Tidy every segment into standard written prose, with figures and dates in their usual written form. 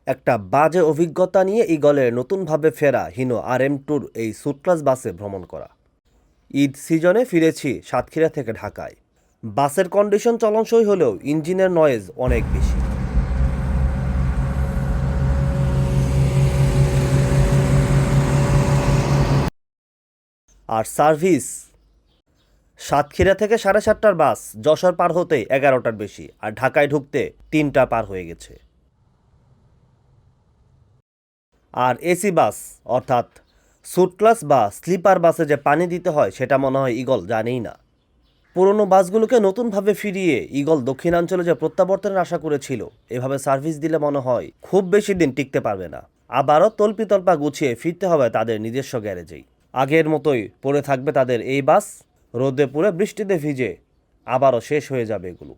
একটা বাজে অভিজ্ঞতা নিয়ে ঈগলের নতুনভাবে ফেরা হিনো RM2 এই স্যুট ক্লাস বাসে ভ্রমণ করা। ঈদ সিজনে ফিরেছি সাতক্ষীরা থেকে ঢাকায়। বাসের কন্ডিশন চলনসই হলেও ইঞ্জিনের নয়েজ অনেক বেশি। আর সার্ভিস, সাতক্ষীরা থেকে 7:30টার বাস যশোর পার হতে 11টার বেশি, আর ঢাকায় ঢুকতে 3টা পার হয়ে গেছে। আর এসি বাস অর্থাৎ স্যুট ক্লাস বা স্লিপার বাসে যে পানি দিতে হয় সেটা মনে হয় ঈগল জানেই না। পুরনো বাসগুলোকে নতুনভাবে ফিরিয়ে ঈগল দক্ষিণাঞ্চলে যে প্রত্যাবর্তনের আশা করেছিল, এভাবে সার্ভিস দিলে মনে হয় খুব বেশি দিন টিকতে পারবে না। আবারও তল্পিতল্পা গুছিয়ে ফিরতে হবে তাদের নিজস্ব গ্যারেজেই। আগের মতোই পড়ে থাকবে তাদের এই বাস, রোদে পুড়ে বৃষ্টিতে ভিজে আবারও শেষ হয়ে যাবে এগুলো।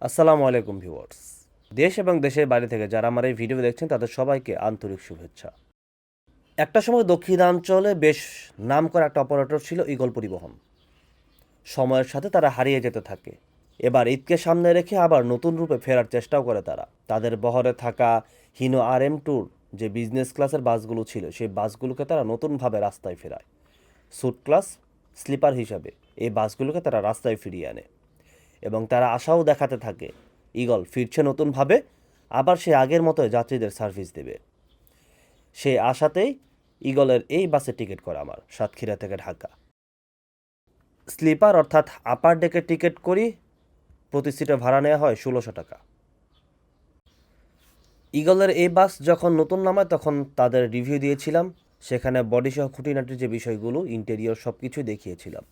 আসসালামু আলাইকুম ভিউয়ার্স। দেশ এবং দেশের বাইরে থেকে যারা আমার এই ভিডিও দেখছেন তাদের সবাইকে আন্তরিক শুভেচ্ছা। একটা সময় দক্ষিণাঞ্চলে বেশ নামকরা একটা অপারেটর ছিল ঈগল পরিবহন। সময়ের সাথে তারা হারিয়ে যেতে থাকে। এবার ঈদকে সামনে রেখে আবার নতুন রূপে ফেরার চেষ্টাও করে তারা। তাদের বহরে থাকা হিনো RM2 যে বিজনেস ক্লাসের বাসগুলো ছিল সেই বাসগুলোকে তারা নতুনভাবে রাস্তায় ফেরায়। স্যুট ক্লাস স্লিপার হিসাবে এই বাসগুলোকে তারা রাস্তায় ফিরিয়ে আনে এবং তারা আশাও দেখাতে থাকে ঈগল ফিরছে নতুনভাবে, আবার সে আগের মতো যাত্রীদের সার্ভিস দেবে। সেই আশাতেই ঈগলের এই বাসে টিকিট করা আমার সাতক্ষীরা থেকে ঢাকা। স্লিপার অর্থাৎ আপার ডেকের টিকিট করি, প্রতি সিটে ভাড়া নেওয়া হয় 1600 টাকা। ঈগলের এই বাস যখন নতুন নামায় তখন তাদের রিভিউ দিয়েছিলাম, সেখানে বডি সহ খুঁটিনাটির যে বিষয়গুলো ইন্টেরিয়র সব কিছুই দেখিয়েছিলাম।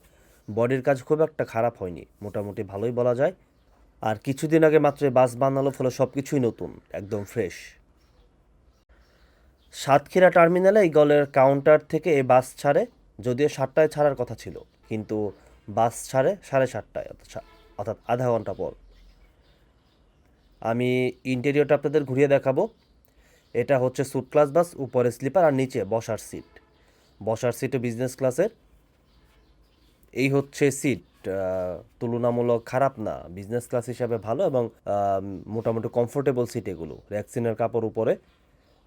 বডির কাজ খুব একটা খারাপ হয়নি, মোটামুটি ভালোই বলা যায়। আর কিছুদিন আগে মাত্র বাস বানালো, ফলে সব কিছুই নতুন, একদম ফ্রেশ। সাতক্ষীরা টার্মিনালে ঈগলের কাউন্টার থেকে এই বাস ছাড়ে, যদিও 7টায় ছাড়ার কথা ছিল, কিন্তু বাস ছাড়ে 7:30টায়, অর্থাৎ আধা ঘন্টা পর। আমি ইন্টেরিয়রটা আপনাদের ঘুরিয়ে দেখাবো। এটা হচ্ছে স্যুট ক্লাস বাস, উপরে স্লিপার আর নিচে বসার সিট। বসার সিটও বিজনেস ক্লাসের। এই হচ্ছে সিট, তুলনামূলক খারাপ না, বিজনেস ক্লাস হিসাবে ভালো এবং মোটামুটি কমফোর্টেবল সিট এগুলো, র্যাক্সিনের কাপড় উপরে।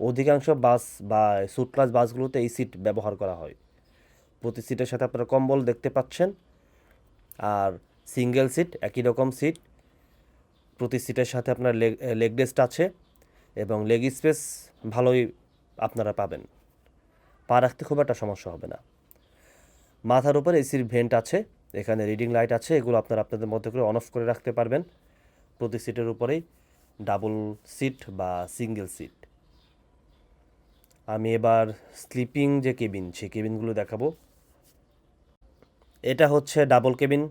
অধিকাংশ বাস বা স্যুট ক্লাস বাসগুলোতে এই সিট ব্যবহার করা হয়। প্রতি সিটের সাথে আপনারা কম্বল দেখতে পাচ্ছেন। আর সিঙ্গেল সিট, একই রকম সিট। প্রতি সিটের সাথে আপনার লেগ রেস্ট আছে এবং লেগ স্পেস ভালোই আপনারা পাবেন, পা রাখতে খুব একটা সমস্যা হবে না। মাথার উপর এসির ভেন্ট আছে, এখানে রিডিং লাইট আছে, এগুলো আপনারা আপনাদের মধ্যে করে অন অফ করে রাখতে পারবেন। প্রতি সিটের উপরেই ডাবল সিট বা সিঙ্গেল সিট। আমি এবার স্লিপিং যে কেবিন সেই কেবিনগুলো দেখাবো। এটা হচ্ছে ডাবল কেবিন,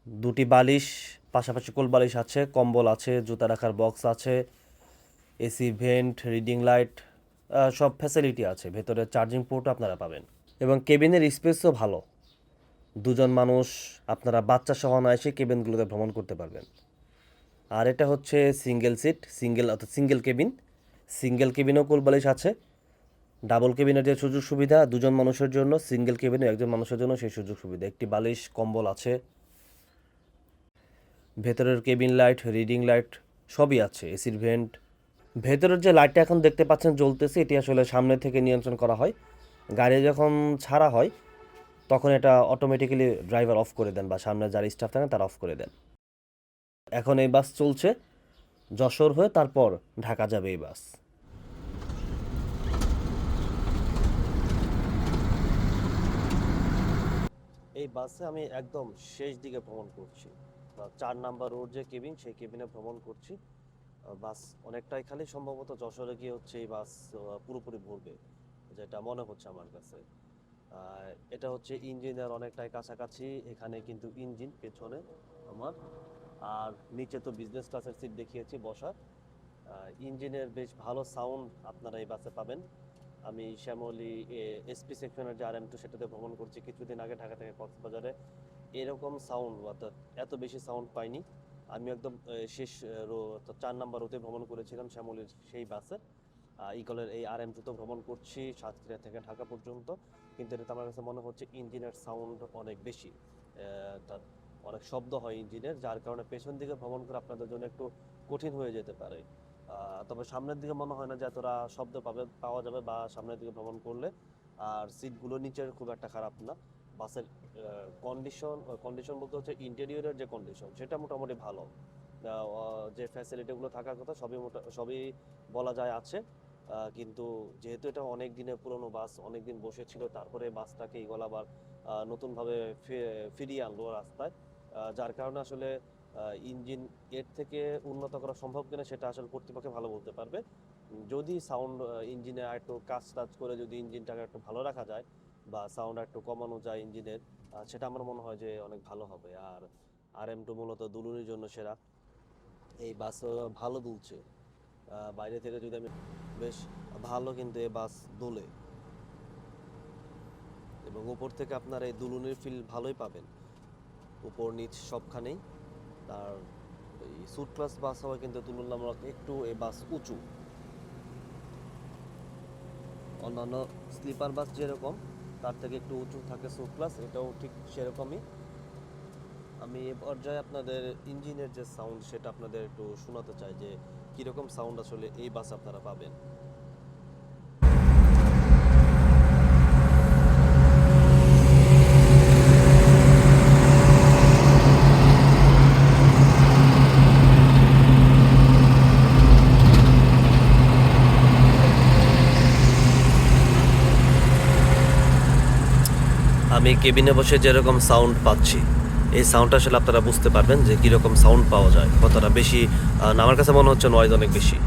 দুটি বালিশ, পাশাপাশি কোল বালিশ আছে, কম্বল আছে, জুতা রাখার বক্স আছে, এসি ভেন্ট, রিডিং লাইট, সব ফ্যাসিলিটি আছে। ভেতরে চার্জিং পোর্টও আপনারা পাবেন এবং কেবিনের স্পেসও ভালো। দুজন মানুষ আপনারা বাচ্চা সহ না এসে কেবিনগুলোতে ভ্রমণ করতে পারবেন। আর এটা হচ্ছে সিঙ্গেল সিট, সিঙ্গেল অর্থাৎ সিঙ্গেল কেবিন। সিঙ্গেল কেবিনেও কোল বালিশ আছে। ডাবল কেবিনের যে সুযোগ সুবিধা দুজন মানুষের জন্য, সিঙ্গেল কেবিনে একজন মানুষের জন্য সেই সুযোগ সুবিধা। একটি বালিশ, কম্বল আছে। ভেতরের কেবিন লাইট, রিডিং লাইট সবই আছে, এসির ভেন্ট। ভেতরের যে লাইটটা এখন দেখতে পাচ্ছেন জ্বলতেছে, এটি আসলে সামনে থেকে নিয়ন্ত্রণ করা হয়। গাড়ি যখন ছাড়া হয় তখন এটা অটোমেটিক্যালি ড্রাইভার অফ করে দেন বা সামনে যারা স্টাফ থাকেন তারা অফ করে দেন। এখন এই বাস চলছে যশোর হয়ে, তারপর ঢাকা যাবে এই বাস। এই বাসে আমি একদম শেষ দিকে ভ্রমণ করছি, 4 নাম্বার রোড যে কেবিন সেই কেবিনে ভ্রমণ করছি। বাস অনেকটাই খালি, সম্ভবত যশোরে গিয়ে হচ্ছে এই বাস পুরোপুরি ভরবে, যেটা মনে হচ্ছে আমার কাছে। এটা হচ্ছে ইঞ্জিনের অনেকটাই কাছাকাছি, এখানে কিন্তু ইঞ্জিন পেছনে আমার। আর নিচে তো বিজনেস ক্লাসের সিট দেখিয়েছি বসার। ইঞ্জিনের বেশ ভালো সাউন্ড আপনারা এই বাসে পাবেন। আমি শ্যামলী SP সেকশনের যে RM2 সেটাতে ভ্রমণ করছি কিছুদিন আগে ঢাকা থেকে কক্সবাজারে। এরকম সাউন্ড অর্থাৎ এত বেশি সাউন্ড পাইনি। আমি একদম শেষ রো অর্থাৎ 4 নাম্বার রোতে ভ্রমণ করেছিলাম শ্যামলীর সেই বাসে। ইগলের এই RM2 তো ভ্রমণ করছি সাতক্ষীরা থেকে ঢাকা পর্যন্ত, কিন্তু এটাতে আমার কাছে মনে হচ্ছে ইঞ্জিনের সাউন্ড অনেক বেশি, তার অনেক শব্দ হয় ইঞ্জিনের, যার কারণে পেছন দিকে ভ্রমণ করে আপনাদের জন্য একটু কঠিন হয়ে যেতে পারে। তবে সামনের দিকে মনে হয় না যে এতটা শব্দ পাওয়া যাবে বা সামনের দিকে ভ্রমণ করলে। আর সিটগুলো নিচের খুব একটা খারাপ না। বাসের কন্ডিশন বলতে হচ্ছে ইন্টেরিয়রের যে কন্ডিশন সেটা মোটামুটি ভালো। যে ফ্যাসিলিটিগুলো থাকার কথা সবই বলা যায় আছে। কিন্তু যেহেতু এটা অনেক দিনের পুরনো বাস, অনেক দিন বসেছিল, তারপরে বাসটাকে ইগল আবার নতুনভাবে ফিরিয়ে আনলো রাস্তায়, যার কারণে আসলে ইঞ্জিন এর থেকে উন্নত করা সম্ভব কিনা সেটা আসলে কর্তৃপক্ষ ভালো বলতে পারবে। যদি সাউন্ড ইঞ্জিনে আর একটু কাজ টাজ করে যদি ইঞ্জিনটাকে একটু ভালো রাখা যায় বা সাউন্ড একটু কমানো যায় ইঞ্জিনের, সেটা আমার মনে হয় যে অনেক ভালো হবে। আর RM2 মূলত দুলুনির জন্য সেরা। এই বাস ভালো দুলছে, বাইরে থেকে যদি আমি বেশ ভালো, কিন্তু এই বাস দোলে এবং উপর থেকে আপনার এই দুলুনির ফিল ভালোই পাবেন, উপর নিচ সবখানেই। তার এই স্যুট ক্লাস বাস হয় কিন্তু তুলনামূলক একটু এই বাস উঁচু। অন্যান্য স্লিপার বাস যেরকম তার থেকে একটু উঁচু থাকে স্যুট ক্লাস, এটাও ঠিক সেরকমই। আমি এ পর্যায়ে আপনাদের ইঞ্জিনের যে সাউন্ড সেটা আপনাদের একটু শোনাতে চাই যে কীরকম সাউন্ড আসলে এই বাস আপনারা পাবেন। আমি কেবিনে বসে যেরকম সাউন্ড পাচ্ছি, এই সাউন্ডটা আসলে আপনারা বুঝতে পারবেন যে কীরকম সাউন্ড পাওয়া যায়, কতটা বেশি। আমার কাছে মনে হচ্ছে নয়েজ অনেক বেশি।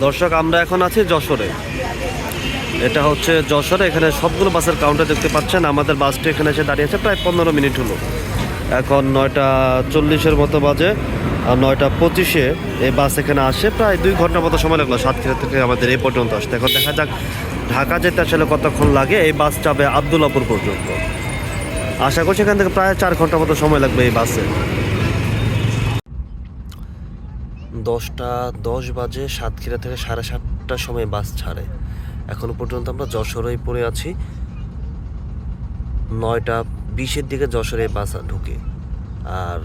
দর্শক, আমরা এখন আছি যশোরে। এটা হচ্ছে যশোরে, এখানে সবগুলো বাসের কাউন্টার দেখতে পাচ্ছেন। আমাদের বাসটি এখানে এসে দাঁড়িয়েছে প্রায় 15 মিনিট হলো। এখন 9:40 মতো বাজে, আর 9:25 এই বাস এখানে আসে। প্রায় 2 ঘন্টার মতো সময় লাগলো সাতক্ষীরা থেকে আমাদের এই পর্যন্ত আসতে। এখন দেখা যাক ঢাকা যেতে আসলে কতক্ষণ লাগে। এই বাস যাবে আবদুল্লাপুর পর্যন্ত। আশা করছি এখান থেকে প্রায় 4 ঘন্টার মতো সময় লাগবে এই বাসে। 10:10 বাজে, সাতক্ষীরা থেকে 7:30টার সময় বাস ছাড়ে। এখনো পর্যন্ত আমরা যশোরেই পড়ে আছি। 9:20 দিকে যশোরে বাস ঢুকে, আর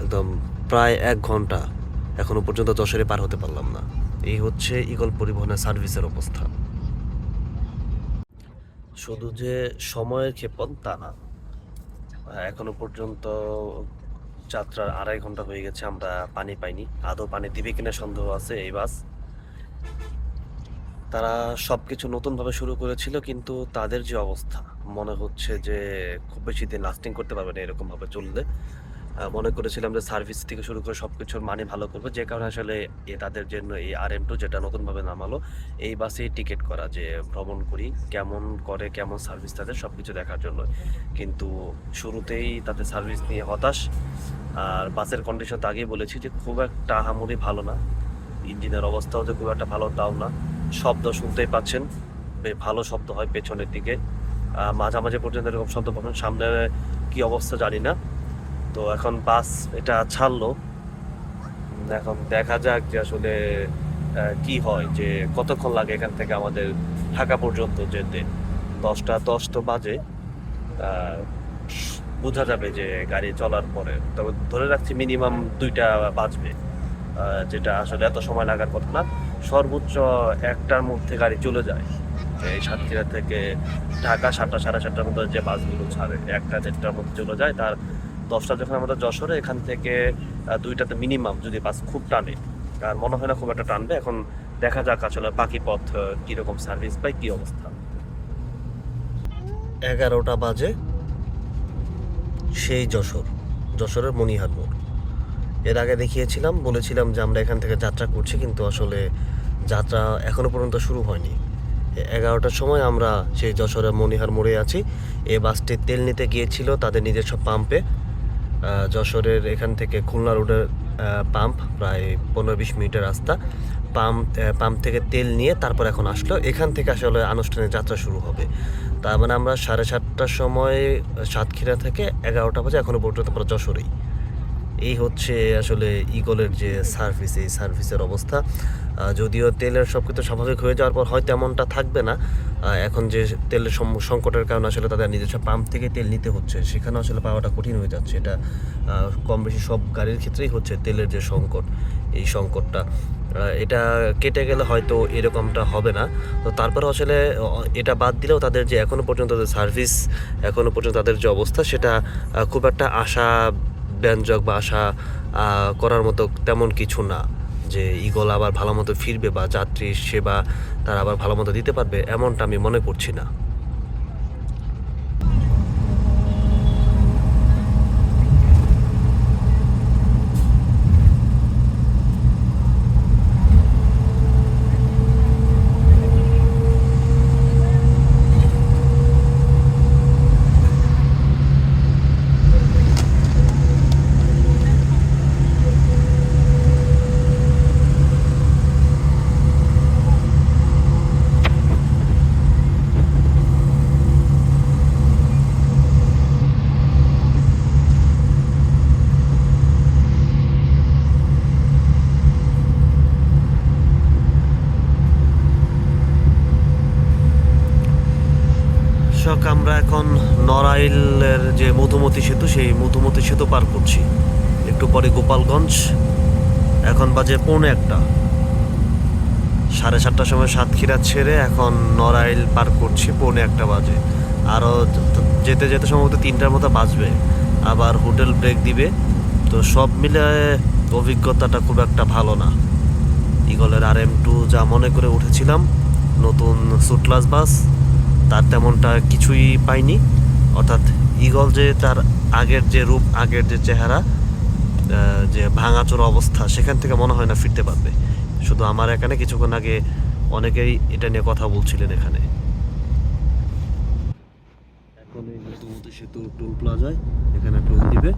একদম প্রায় 1 ঘন্টা এখনো পর্যন্ত যশোরে পার হতে পারলাম না। এই হচ্ছে ইগল পরিবহনের সার্ভিসের অবস্থা। শুধু যে সময়ের ক্ষেপণ তা না, এখনো পর্যন্ত যাত্রার 2.5 ঘন্টা হয়ে গেছে, আমরা পানি পাইনি। আদৌ পানি দিবে কিনা সন্দেহ আছে এই বাস। তারা সব কিছু নতুনভাবে শুরু করেছিল, কিন্তু তাদের যে অবস্থা, মনে হচ্ছে যে খুব বেশি দিন লাস্টিং করতে পারবে না এরকমভাবে চললে। মনে করেছিলাম যে সার্ভিস থেকে শুরু করে সব কিছুর মানে ভালো করবে, যে কারণে আসলে তাদের জন্য এই RM2 যেটা নতুনভাবে নামালো, এই বাসেই টিকিট করা, যে ভ্রমণ করি কেমন করে, কেমন সার্ভিস তাদের, সব কিছু দেখার জন্য। কিন্তু শুরুতেই তাদের সার্ভিস নিয়ে হতাশ। আর বাসের কন্ডিশন তো আগেই বলেছি যে খুব একটা আহামরি ভালো না। ইঞ্জিনের অবস্থাও যে খুব একটা ভালো তাও না। শব্দ শুনতেই পাচ্ছেন, ভালো শব্দ হয় পেছনের দিকে, মাঝামাঝি পর্যন্ত এরকম শব্দ পাবেন। সামনে কি অবস্থা জানি না। তো এখন বাস এটা ছাড়লো, এখন দেখা যাক যে আসলে কি হয়, যে কতক্ষণ লাগে এখান থেকে আমাদের ঢাকা পর্যন্ত যেতে। 10:10 তো বাজে, বোঝা যাবে যে গাড়ি চলার পরে। তবে ধরে রাখছি মিনিমাম 2টা বাজবে, যেটা আসলে এত সময় লাগার কথা না। সর্বোচ্চ 1টার মধ্যে গাড়ি চলে যায়। এই সাতক্ষীরা থেকে ঢাকা 7টা সাড়ে 7টার মধ্যে যে বাসগুলো ছাড়ে 1টা 1:30টার মধ্যে চলে যায়। তার 10টা যখন আমাদের যশোরে, এখান থেকে 2টাতে মিনিমাম যদি বাস খুব টানে, আর মনে হয় না খুব একটা টানবে। এখন দেখা যাক আসলে বাকি পথ কীরকম সার্ভিস পাই, কী অবস্থা। 11টা বাজে, সেই যশোরের মনিহার মোড়। এর আগে দেখিয়েছিলাম, বলেছিলাম যে আমরা এখান থেকে যাত্রা করছি, কিন্তু আসলে যাত্রা এখনো পর্যন্ত শুরু হয়নি। 11টার সময় আমরা সেই যশোরের মনিহার মোড়ে আছি। এই বাসটি তেল নিতে গিয়েছিল তাদের নিজস্ব পাম্পে। যশোরের এখান থেকে খুলনা রোডের পাম্প প্রায় 15-20 মিনিটের রাস্তা। পাম্প থেকে তেল নিয়ে তারপর এখন আসলো। এখান থেকে আসলে আনুষ্ঠানিক যাত্রা শুরু হবে। তার মানে আমরা 7:30টার সময় সাতক্ষীরা থেকে 11টা বাজে এখনও পর্যন্ত আমরা যশোরেই। এই হচ্ছে আসলে ইগলের যে সার্ভিস, এই সার্ভিসের অবস্থা। যদিও তেলের সব কিছু স্বাভাবিক হয়ে যাওয়ার পর হয়তো এমনটা থাকবে না। এখন যে তেলের সংকটের কারণে আসলে তাদের নিজস্ব পাম্প থেকে তেল নিতে হচ্ছে, সেখানে আসলে পাওয়াটা কঠিন হয়ে যাচ্ছে। এটা কম বেশি সব গাড়ির ক্ষেত্রেই হচ্ছে তেলের যে সংকট, এই সংকটটা এটা কেটে গেলে হয়তো এরকমটা হবে না। তো তারপরে আসলে এটা বাদ দিলেও তাদের যে এখনও পর্যন্ত যে সার্ভিস, এখনও পর্যন্ত তাদের যে অবস্থা, সেটা খুব একটা আশা ব্যঞ্জক বা আশা করার মতো তেমন কিছু না যে ইগল আবার ভালো মতো ফিরবে বা যাত্রী সেবা তারা আবার ভালো মতো দিতে পারবে, এমনটা আমি মনে করছি না। আমরা এখন নড়াইলের যে মধুমতি সেতু, সেই মধুমতি সেতু পার করছি। একটু পরে গোপালগঞ্জ। এখন বাজে 1:45। 7:30টার সময় সাতক্ষীরা ছেড়ে এখন নড়াইল পার করছি, 1:45 বাজে। আরও যেতে যেতে সম্ভবত 3টার মতো বাজবে, আবার হোটেল ব্রেক দিবে। তো সব মিলে অভিজ্ঞতাটা খুব একটা ভালো না। ইগলের RM2 যা মনে করে উঠেছিলাম, নতুন সুটলাস বাস, তার তেমনটা কিছুই পাইনি। অর্থাৎ ইগল যে তার আগের যে রূপ, আগের যে চেহারা, যে ভাঙাচোরা অবস্থা, সেখান থেকে মনে হয় না ফিরতে পারবে। শুধু আমার এখানে কিছুক্ষণ আগে অনেকেই এটা নিয়ে কথা বলছিলেন এখানে। এখন এই মধুমতি সেতু টোল প্লাজায় এখানে টোল দিবে।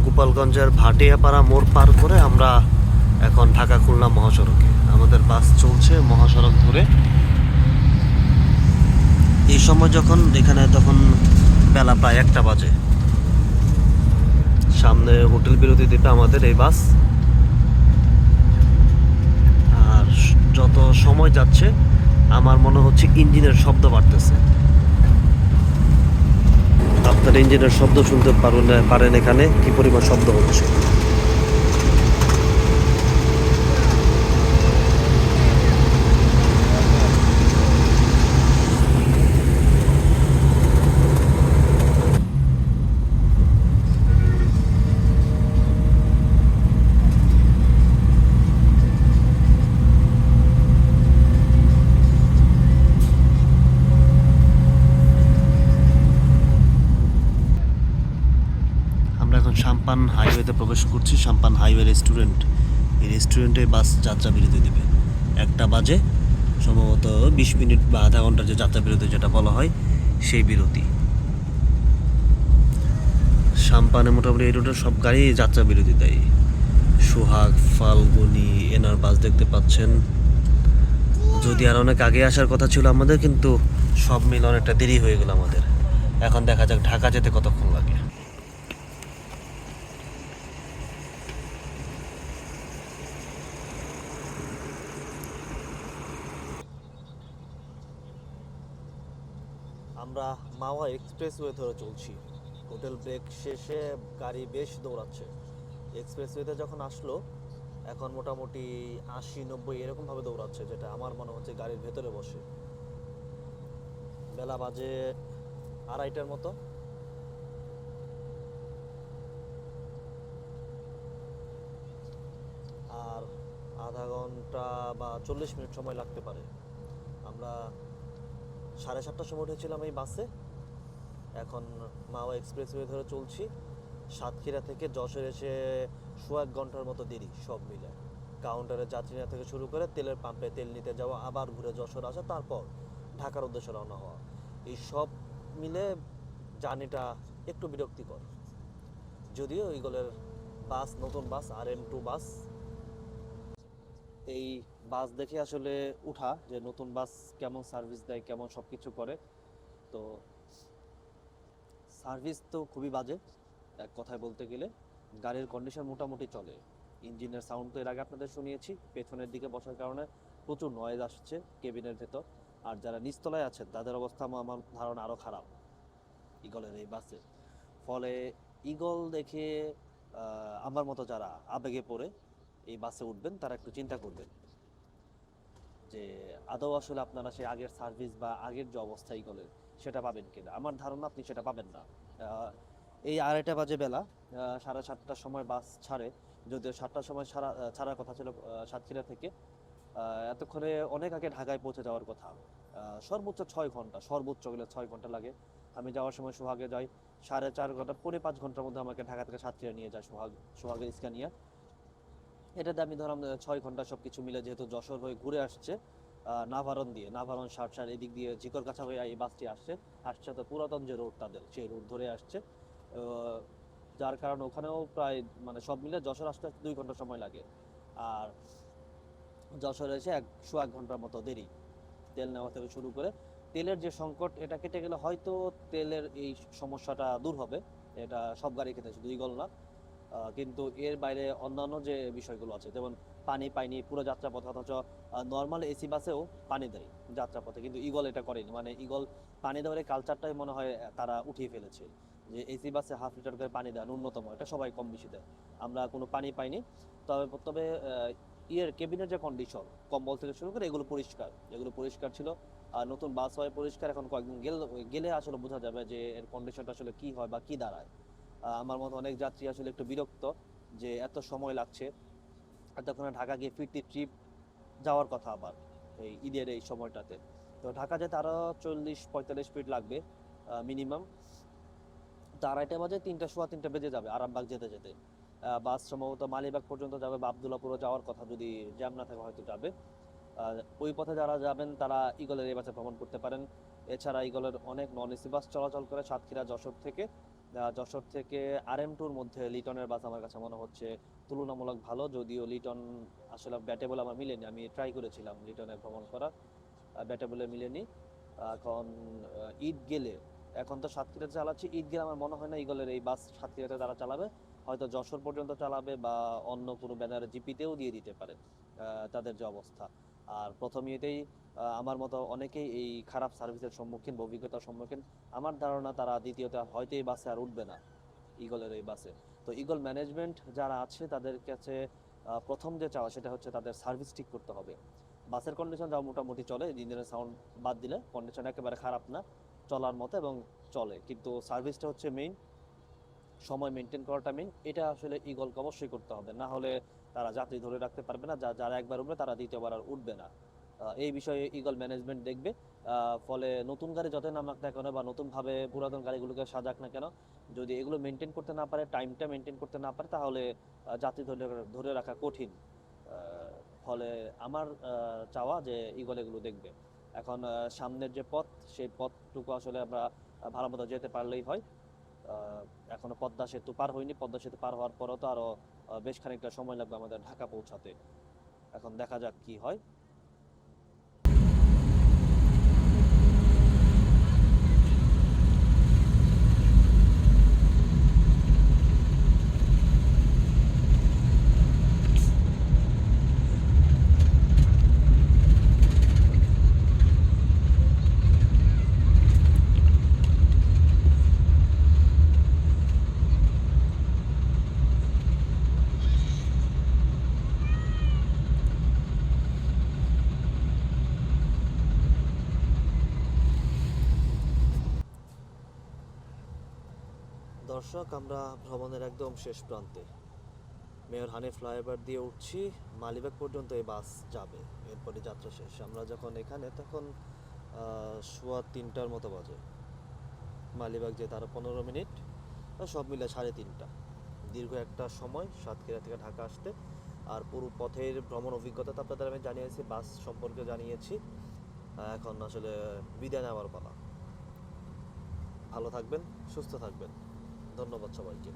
গোপালগঞ্জের ভাটিয়াপাড়া মোড় পার করে আমরা এখন ঢাকা খুলনা মহাসড়কে আমাদের বাস চলছে মহাসড়ক ধরে। এই সময় যখন এখানে, তখন বেলা প্রায় 1টা বাজে। সামনে হোটেল বিরতি দিবে আমাদের এই বাস। আর যত সময় যাচ্ছে আমার মনে হচ্ছে ইঞ্জিনের শব্দ বাড়তেছে। আপনার ইঞ্জিনের শব্দ শুনতে পারেন এখানে কি পরিমাণ শব্দ হচ্ছে। সাম্পান হাইওয়েতে প্রবেশ করছি। সাম্পান হাইওয়ে রেস্টুরেন্ট, এই রেস্টুরেন্টে বাস যাত্রা বিরতি দেবে 1টা বাজে। সম্ভবত 20 মিনিট বা আধা ঘন্টার যে যাত্রা বিরতি যেটা বলা হয়, সেই বিরতি। সাম্পানে মোটামুটি এই রুটের সব গাড়ি যাত্রা বিরতি দেয়। সোহাগ, ফাল্গুনি, এনার বাস দেখতে পাচ্ছেন। যদি আর অনেক আগে আসার কথা ছিল আমাদের, কিন্তু সব মিলে অনেকটা দেরি হয়ে গেল আমাদের। এখন দেখা যাক ঢাকা যেতে কতক্ষণ লাগে। আমরা মাওয়া এক্সপ্রেসওয়ে ধরে চলছি। হোটেল ব্রেক শেষে গাড়ি বেশ দৌড়াচ্ছে। এক্সপ্রেসওয়েতে যখন আসলো, এখন মোটামুটি 80-90 এরকমভাবে দৌড়াচ্ছে, যেটা আমার মনে হচ্ছে গাড়ির ভেতরে বসে। বেলা বাজে 2:30টার মতো। আর আধা ঘন্টা বা 40 মিনিট সময় লাগতে পারে। আমরা 7:30টার সময় উঠেছিলাম এই বাসে। এখন মাওয়া এক্সপ্রেসওয়ে ধরে চলছি। সাতক্ষীরা থেকে যশোর এসে সোয়া 1 ঘন্টার মতো দেরি সব মিলে। কাউন্টারে যাত্রী নেওয়া থেকে শুরু করে তেলের পাম্পে তেল নিতে যাওয়া, আবার ঘুরে যশোর আসা, তারপর ঢাকার উদ্দেশ্যে রওনা হওয়া, এই সব মিলে জার্নিটা একটু বিরক্তিকর। যদিও ইগলের বাস, নতুন বাস RM2 বাস, এই বাস দেখে আসলে উঠা যে নতুন বাস কেমন সার্ভিস দেয়, কেমন সব কিছু করে। তো সার্ভিস তো খুবই বাজে এক কথায় বলতে গেলে। গাড়ির কন্ডিশন মোটামুটি চলে। ইঞ্জিনের সাউন্ড তো এর আগে আপনাদের শুনিয়েছি, পেছনের দিকে বসার কারণে প্রচুর নয়েজ আসছে কেবিনের ভেতর। আর যারা নিচতলায় আছেন তাদের অবস্থা আমার ধারণা আরও খারাপ ইগলের এই বাসে। ফলে ইগল দেখে আমার মতো যারা আবেগে পড়ে এই বাসে উঠবেন তারা একটু চিন্তা করবেন যে আদৌ আসলে আপনারা সেই আগের সার্ভিস বা আগের যে অবস্থা ইগলের সেটা পাবেন কিনা। আমার ধারণা আপনি সেটা পাবেন না। এই 2:30 বাজে বেলা, 7:30টার সময় বাস ছাড়ে, যদিও 7টার সময় ছাড়ার কথা ছিল সাতক্ষীরা থেকে। এতক্ষণে অনেক আগে ঢাকায় পৌঁছে যাওয়ার কথা। সর্বোচ্চ 6 ঘন্টা, সর্বোচ্চ গেলে 6 ঘন্টা লাগে। আমি যাওয়ার সময় সোহাগে যাই 4.5 ঘন্টা, 4.5 ঘন্টার মধ্যে আমাকে ঢাকা থেকে সাতক্ষীরা নিয়ে যায় সোহাগের স্ক্যানিয়া। এটাতে আমি ধরলাম 6 ঘন্টা সব কিছু মিলে, যেহেতু যশোর হয়ে ঘুরে আসছে নাভারণ সারসার এদিক দিয়ে ঝিকরগাছা হয়ে এই বাসটি আসছে তো পুরাতন যে রোড তাদের সেই রোড ধরে আসছে। যার কারণে ওখানেও প্রায় মানে সব মিলে যশোর আসতে 2 ঘন্টা সময় লাগে। আর যশোরে এসে সোয়া 1 ঘন্টার মতো দেরি তেল নেওয়া থেকে শুরু করে। তেলের যে সংকট এটা কেটে গেলে হয়তো তেলের এই সমস্যাটা দূর হবে। এটা সব গাড়ি ক্ষেত্রে, শুধু ইগল না। কিন্তু এর বাইরে অন্যান্য যে বিষয়গুলো আছে, যেমন পানি পাইনি পুরো যাত্রাপথে, অথচ নর্মাল এসি বাসেও পানি দেয় যাত্রাপথে, কিন্তু ইগল এটা করেনি। মানে ইগল পানি দেওয়ার কালচারটাই মনে হয় তারা উঠিয়ে ফেলেছে, যে এসি বাসে হাফ লিটার করে পানি দেয় ন্যূনতম, এটা সবাই কম বেশি দেয়। আমরা কোনো পানি পাইনি। তবে তবে কেবিনের যে কন্ডিশন, কম্বল থেকে শুরু করে এগুলো পরিষ্কার ছিল। আর নতুন বাস হয় পরিষ্কার। এখন কয়েকদিন গেলে আসলে বোঝা যাবে যে এর কন্ডিশনটা আসলে কি হয় বা কি দাঁড়ায়। আমার মতো অনেক যাত্রী আসলে একটু বিরক্ত যে এত সময় লাগছে। এতক্ষণে ঢাকা গিয়ে ফিরতি ট্রিপ যাওয়ার কথা আবার এই ঈদের এই সময়টাতে। তো ঢাকা যেতে আরো 40-45 মিনিট লাগবে মিনিমাম। তো 2:30 বাজে, 3টা বেজে যাবে আরামবাগ যেতে যেতে। বাস সম্ভবত মালিবাগ পর্যন্ত যাবে বা আবদুল্লাপুরও যাওয়ার কথা, যদি জ্যাম না থাকে হয়তো যাবে। ওই পথে যারা যাবেন তারা ইগলের এই বাসে ভ্রমণ করতে পারেন। এছাড়া ইগলের অনেক নন এসি বাস চলাচল করে সাতক্ষীরা যশোর থেকে। যশোর থেকে RM2-র মধ্যে লিটনের বাস আমার কাছে মনে হচ্ছে তুলনামূলক ভালো, যদিও লিটন আসলে ব্যাটেবল আমার মিলেনি। আমি ট্রাই করেছিলাম লিটনে ভ্রমণ করা, ব্যাটেবলে মিলেনি। এখন ঈদ গেলে, এখন তো সাতক্ষীরাতে চালাচ্ছি, ঈদ গেলে আমার মনে হয় না ইগলের এই বাস সাতক্ষীরাতে তারা চালাবে। হয়তো যশোর পর্যন্ত চালাবে বা অন্য কোনো ব্যানারে জিপিতেও দিয়ে দিতে পারে তাদের যে অবস্থা। আর প্রথম ইয়েতেই আমার মতো অনেকেই এই খারাপ সার্ভিসের সম্মুখীন বা অভিজ্ঞতার সম্মুখীন। আমার ধারণা তারা দ্বিতীয়তে হয়তো এই বাসে আর উঠবে না, ইগলের এই বাসে। তো ইগল ম্যানেজমেন্ট যারা আছে তাদের কাছে প্রথম যে চাওয়া সেটা হচ্ছে তাদের সার্ভিস ঠিক করতে হবে। বাসের কন্ডিশন যা মোটামুটি চলে, ইঞ্জিনের সাউন্ড বাদ দিলে কন্ডিশন একেবারে খারাপ না, চলার মতো এবং চলে, কিন্তু সার্ভিসটা হচ্ছে মেইন। সময় মেনটেন করাটা মেইন, এটা আসলে ইগলকে অবশ্যই করতে হবে, না হলে তারা যাত্রী ধরে রাখতে পারবে না। যারা একবার উঠবে তারা দ্বিতীয়বার আর উঠবে না। এই বিষয়ে ইগল ম্যানেজমেন্ট দেখবে। ফলে নতুন গাড়ি যতই নামাক না কেন বা নতুনভাবে পুরাতন গাড়িগুলোকে সাজাক না কেন, যদি এগুলো মেনটেন করতে না পারে, টাইমটা মেনটেন করতে না পারে, তাহলে যাত্রী ধরে রাখা কঠিন। ফলে আমার চাওয়া যে ইগল এগুলো দেখবে। এখন সামনের যে পথ, সেই পথটুকু আসলে আমরা ভালো মতো যেতে পারলেই হয়। এখনো পদ্মা সেতু পার হয়নি, পদ্মা সেতু পার হওয়ার পরও তো আরো বেশ খানিকটা সময় লাগবে আমাদের ঢাকা পৌঁছাতে। এখন দেখা যাক কি হয়। দর্শক, আমরা ভ্রমণের একদম শেষ প্রান্তে, মেয়র হানিফ ফ্লাইওভার দিয়ে উঠছি। মালিবাগ পর্যন্ত এই বাস যাবে, এরপরে যাত্রা শেষ। আমরা যখন এখানে তখন সোয়া 3টার মতো বাজে। মালিবাগ যেতে আরও 15 মিনিট, সব মিলে 3.5 দীর্ঘ একটা সময় সাতক্ষীরা থেকে ঢাকা আসতে। আর পুরো পথের ভ্রমণ অভিজ্ঞতা তো আপনাদের আমি জানিয়েছি, বাস সম্পর্কে জানিয়েছি। এখন আসলে বিদায় নেওয়ার পালা। ভালো থাকবেন, সুস্থ থাকবেন। ধন্যবাদ সবাইকে।